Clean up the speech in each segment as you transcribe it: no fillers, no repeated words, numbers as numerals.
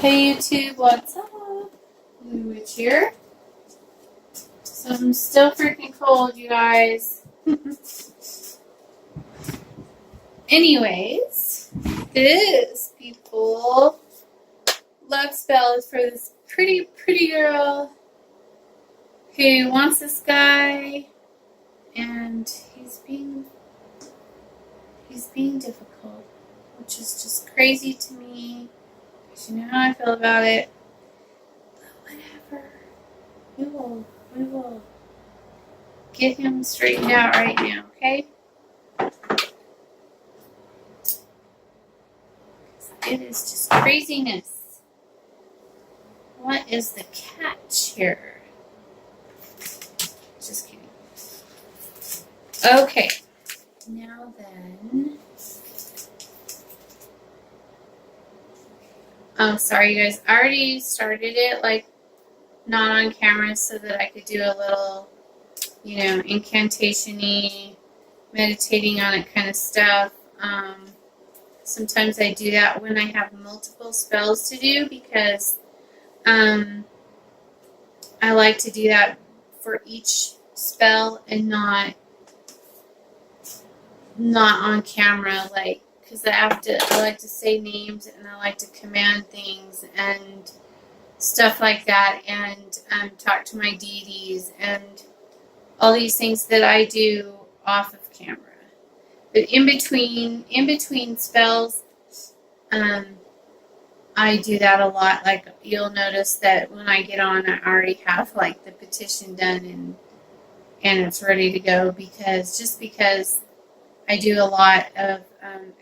Hey YouTube, what's up? Blue Witch here. So I'm still freaking cold, you guys. Anyways, this people love spell is for this pretty girl who wants this guy, and he's being difficult, which is just crazy to me. Because you know how I feel about it. But whatever. We will get him straightened out right now, okay? It is just craziness. What is the catch here? Just kidding. Okay. Now then. Oh, sorry, you guys. I already started it, like, not on camera so that I could do a little, incantation-y, meditating on it kind of stuff. Sometimes I do that when I have multiple spells to do because I like to do that for each spell and not on camera, like, because I like to say names and I like to command things and stuff like that, and talk to my deities and all these things that I do off of camera. But in between spells, I do that a lot. Like, you'll notice that when I get on, I already have like the petition done and it's ready to go because I do a lot of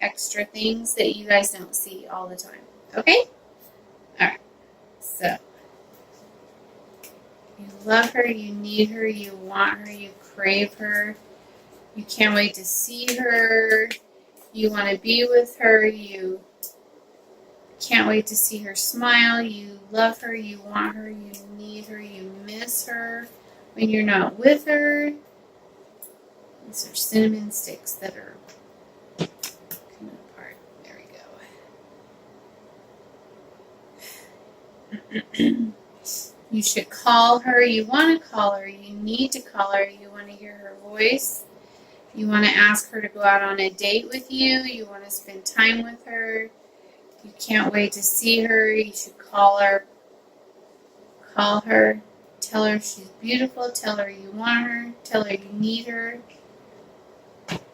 extra things that you guys don't see all the time. Okay? All right. So, you love her, you need her, you want her, you crave her, you can't wait to see her, you want to be with her, you can't wait to see her smile, you love her, you want her, you need her, you miss her when you're not with her. These are cinnamon sticks that are coming apart. There we go. You should call her. You want to call her. You need to call her. You want to hear her voice. You want to ask her to go out on a date with you. You want to spend time with her. You can't wait to see her. You should call her. Call her. Tell her she's beautiful. Tell her you want her. Tell her you need her.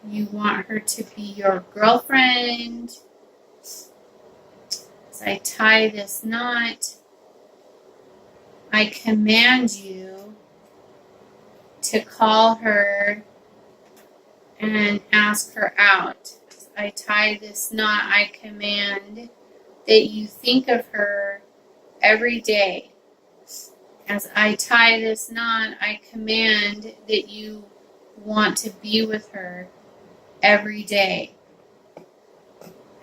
You want her to be your girlfriend. As I tie this knot, I command you to call her and ask her out. As I tie this knot, I command that you think of her every day. As I tie this knot, I command that you want to be with her every day.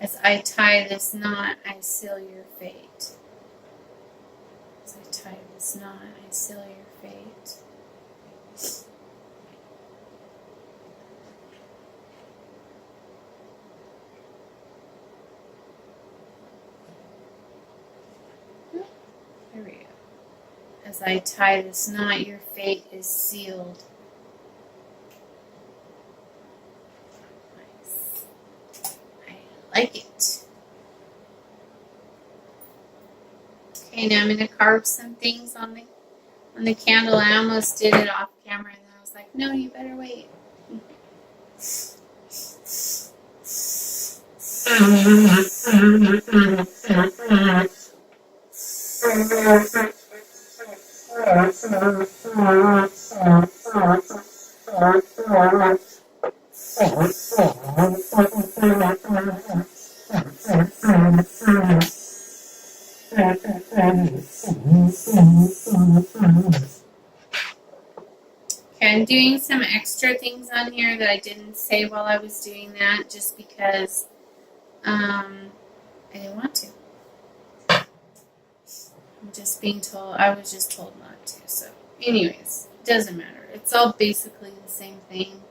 As I tie this knot, I seal your fate. As I tie this knot, I seal your fate. There we go. As I tie this knot, your fate is sealed. Like it. Okay, now I'm going to carve some things on the candle. I almost did it off camera, and then I was like, no, you better wait. Okay, I'm doing some extra things on here that I didn't say while I was doing that, just because I didn't want to. I was just told not to. So, anyways, it doesn't matter. It's all basically the same thing.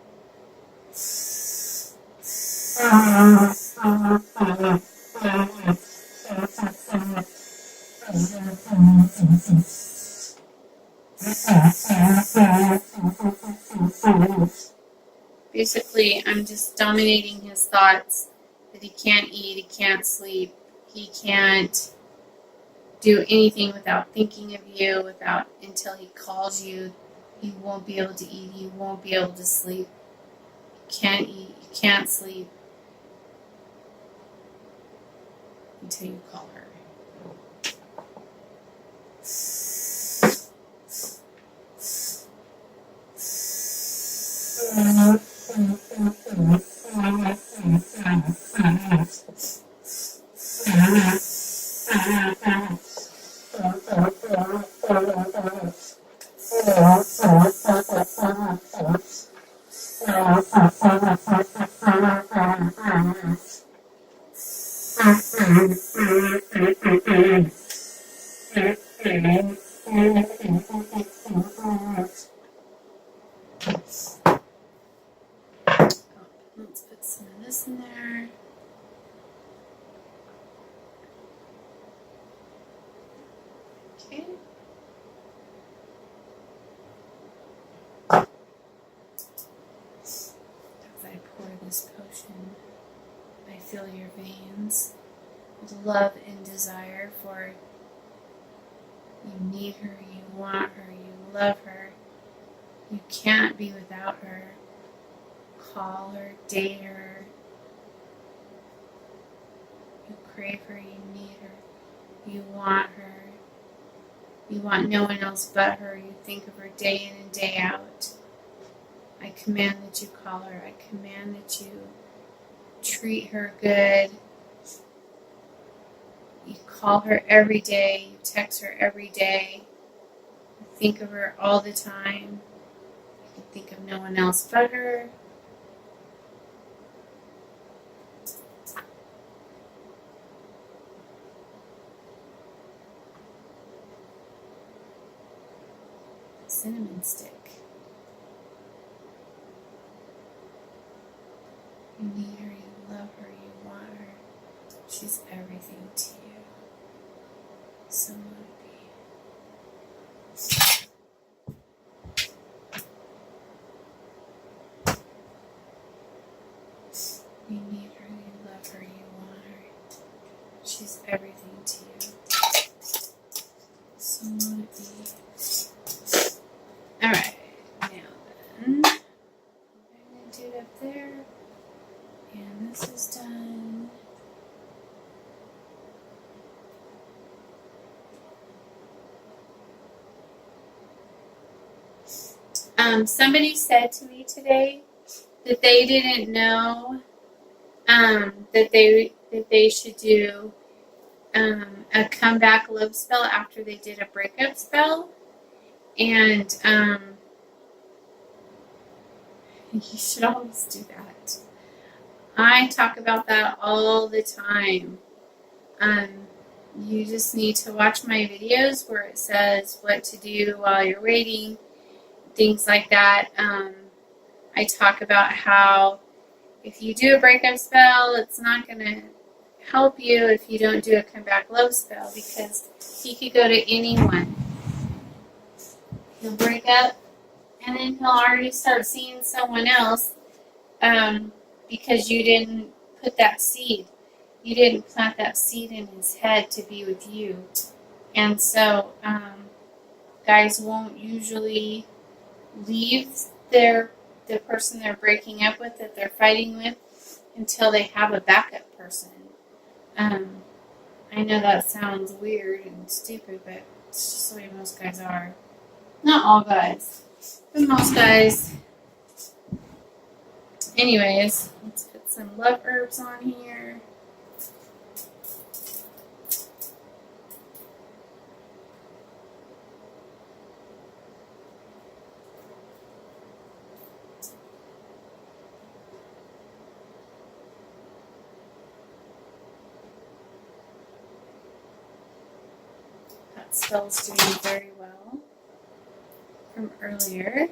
Basically, I'm just dominating his thoughts that he can't eat, he can't sleep, he can't do anything without thinking of you, without until he calls you. He won't be able to eat, he won't be able to sleep. You can't eat, you can't sleep until you call her. Let's put some of this in there. Okay. As I pour this potion, I fill your veins with love and desire for you need her, you want her, you love her. You can't be without her. Call her, date her. You crave her, you need her, you want her. You want no one else but her. You think of her day in and day out. I command that you call her. I command that you treat her good. You call her every day. You text her every day. You think of her all the time. You can think of no one else but her. Cinnamon stick. You need her, you love her, you want her. She's everything to you. So let it be. You need her, you love her, you want her. She's everything to you. So let it be. Alright, now then, I'm going to do it up there. And this is done. Somebody said to me today that they didn't know that they should do a comeback love spell after they did a breakup spell, and you should always do that. I talk about that all the time. You just need to watch my videos where it says what to do while you're waiting, things like that. I talk about how if you do a breakup spell, it's not going to help you if you don't do a comeback love spell, because he could go to anyone. He'll break up, and then he'll already start seeing someone else because you didn't put that seed. You didn't plant that seed in his head to be with you. And so guys won't usually leave the person they're breaking up with, that they're fighting with, until they have a backup person. I know that sounds weird and stupid, but it's just the way most guys are. Not all guys, but most guys. Anyways, let's put some love herbs on here. That spell's doing very well from earlier.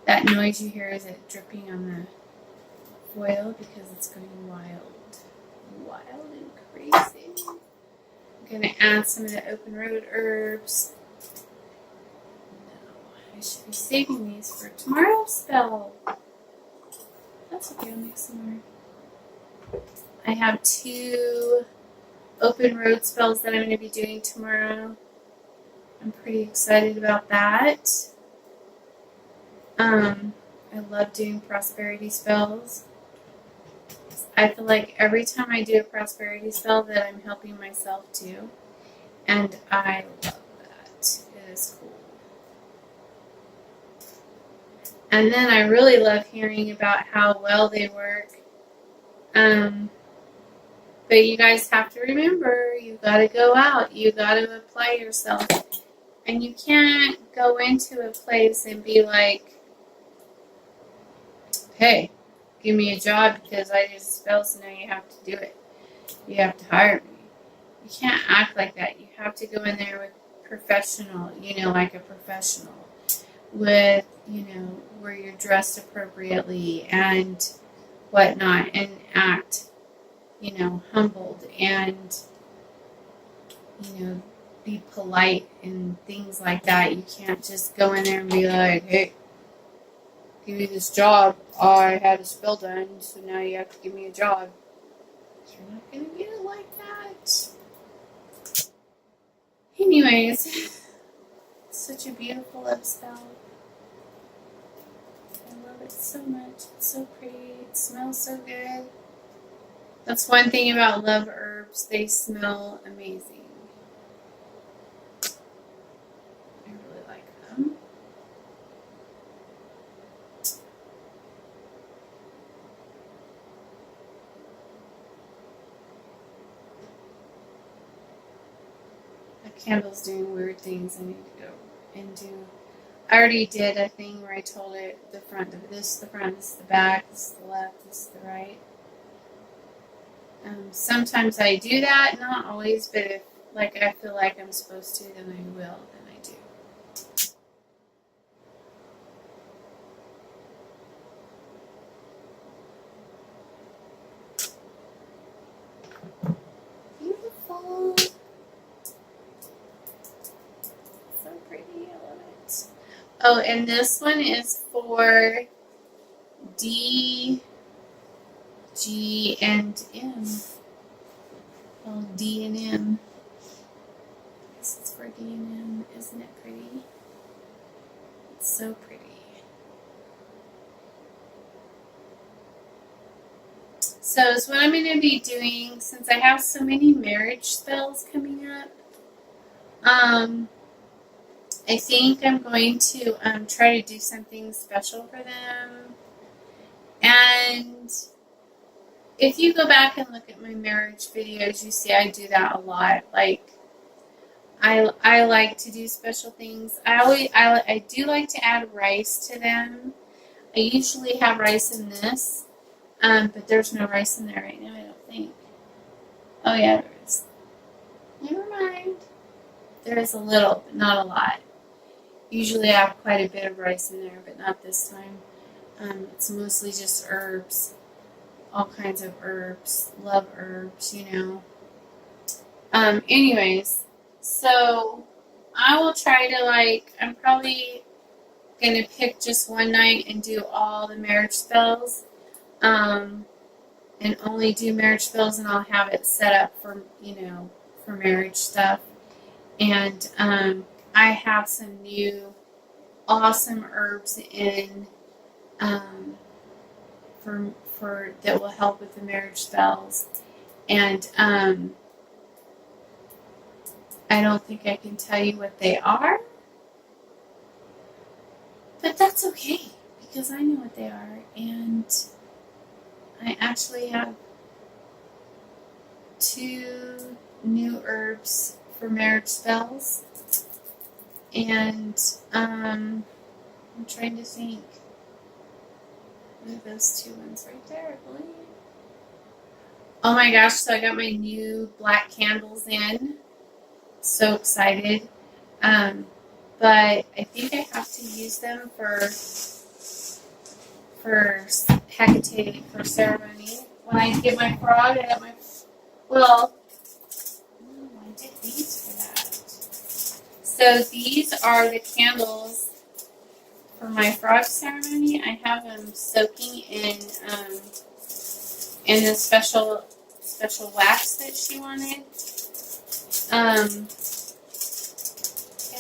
That noise you hear is it dripping on the foil because it's going wild. Wild and crazy. going to add some of the open road herbs. No, I should be saving these for tomorrow's spell. That's okay, I'll make some more. I have 2 open road spells that I'm going to be doing tomorrow. I'm pretty excited about that. I love doing prosperity spells. I feel like every time I do a prosperity spell that I'm helping myself too. And I love that. It is cool. And then I really love hearing about how well they work. But you guys have to remember, you got to go out. You got to apply yourself. And you can't go into a place and be like, hey, give me a job because I did a spell, so now you have to do it. You have to hire me. You can't act like that. You have to go in there with professional, like a professional. With, where you're dressed appropriately and whatnot, and act, humbled and, be polite and things like that. You can't just go in there and be like, hey, give me this job. I had a spell done, so now you have to give me a job. You're not going to get it like that. Anyways, such a beautiful love spell. I love it so much. It's so pretty. It smells so good. That's one thing about love herbs. They smell amazing. I really like them. The candle's doing weird things. I need to go and do. I already did a thing where I told it the front, this is the front, this is the back, this is the left, this is the right. Sometimes I do that, not always, but if I feel like I'm supposed to, then I will, then I do. Beautiful. So pretty, I love it. Oh, and this one is for D, G, and M. Well, D and M. This is for D and M. Isn't it pretty? It's so pretty. So is what I'm going to be doing, since I have so many marriage spells coming up. I think I'm going to try to do something special for them. And if you go back and look at my marriage videos, you see I do that a lot. I like to do special things. I do like to add rice to them. I usually have rice in this, but there's no rice in there right now, I don't think. Oh yeah, there is. Never mind. There is a little, but not a lot. Usually I have quite a bit of rice in there, but not this time. It's mostly just herbs. All kinds of herbs. Love herbs, Anyways, so I will try to, I'm probably going to pick just one night and do all the marriage spells. And only do marriage spells, and I'll have it set up for, for marriage stuff. And I have some new awesome herbs in for that will help with the marriage spells. And I don't think I can tell you what they are, but that's okay because I know what they are. And I actually have 2 new herbs for marriage spells. And I'm trying to think. What are those 2 ones right there, I believe? Oh my gosh, so I got my new black candles in. So excited. But I think I have to use them for Hecate, for ceremony. When I get my frog, I got my, I did these for that. So these are the candles for my frog ceremony. I have them soaking in the special wax that she wanted.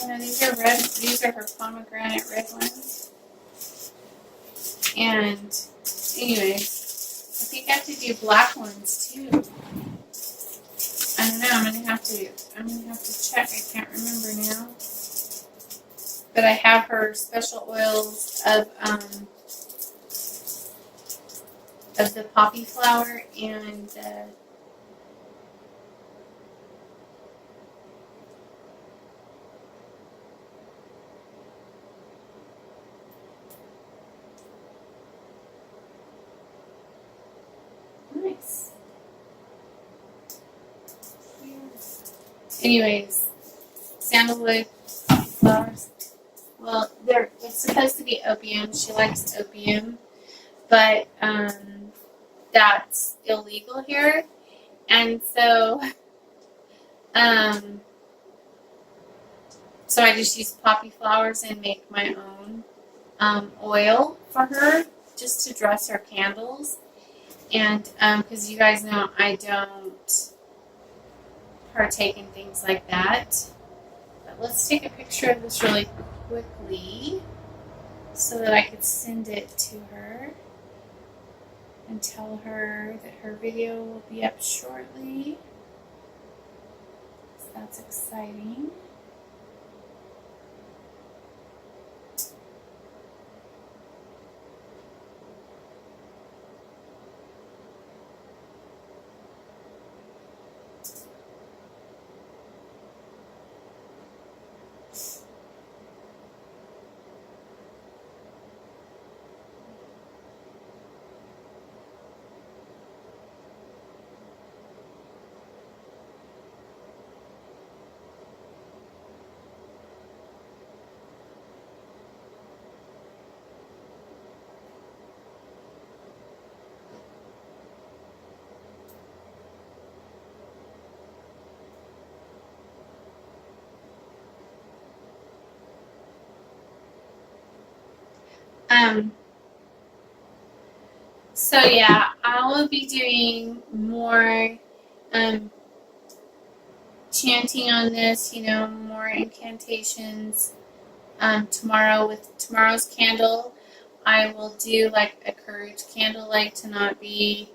Yeah, these are red. These are her pomegranate red ones. And anyways, I think I have to do black ones too. I don't know. I'm gonna have to check. I can't remember now. But I have her special oils of the poppy flower and the nice. Anyways, sandalwood flowers. Well, it's supposed to be opium. She likes opium, but that's illegal here, and so so I just use poppy flowers and make my own oil for her, just to dress her candles. And because you guys know I don't partake in things like that. But let's take a picture of this really quickly so that I could send it to her and tell her that her video will be up shortly. So that's exciting. So yeah, I will be doing more chanting on this, more incantations tomorrow. With tomorrow's candle, I will do like a courage candle, like to not be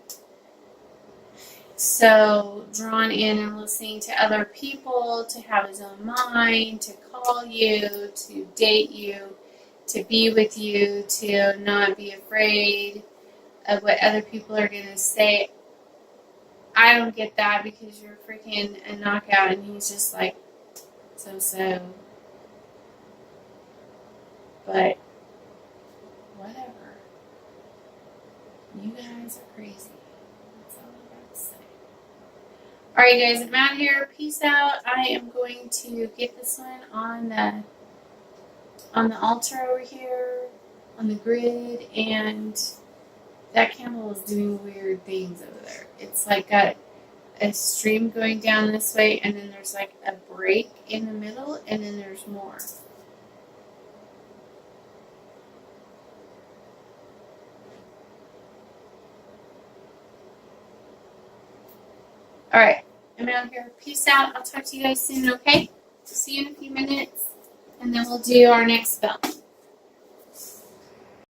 so drawn in and listening to other people, to have his own mind, to call you, to date you, to be with you, to not be afraid of what other people are going to say. I don't get that because you're freaking a knockout and he's just like so. But whatever. You guys are crazy. That's all I got to say. Alright guys, I'm out here. Peace out. I am going to get this one on the altar over here, on the grid, and that candle is doing weird things over there. It's like got a stream going down this way, and then there's like a break in the middle, and then there's more. Alright, I'm out here. Peace out. I'll talk to you guys soon, okay? See you in a few minutes, and then we'll do our next spell.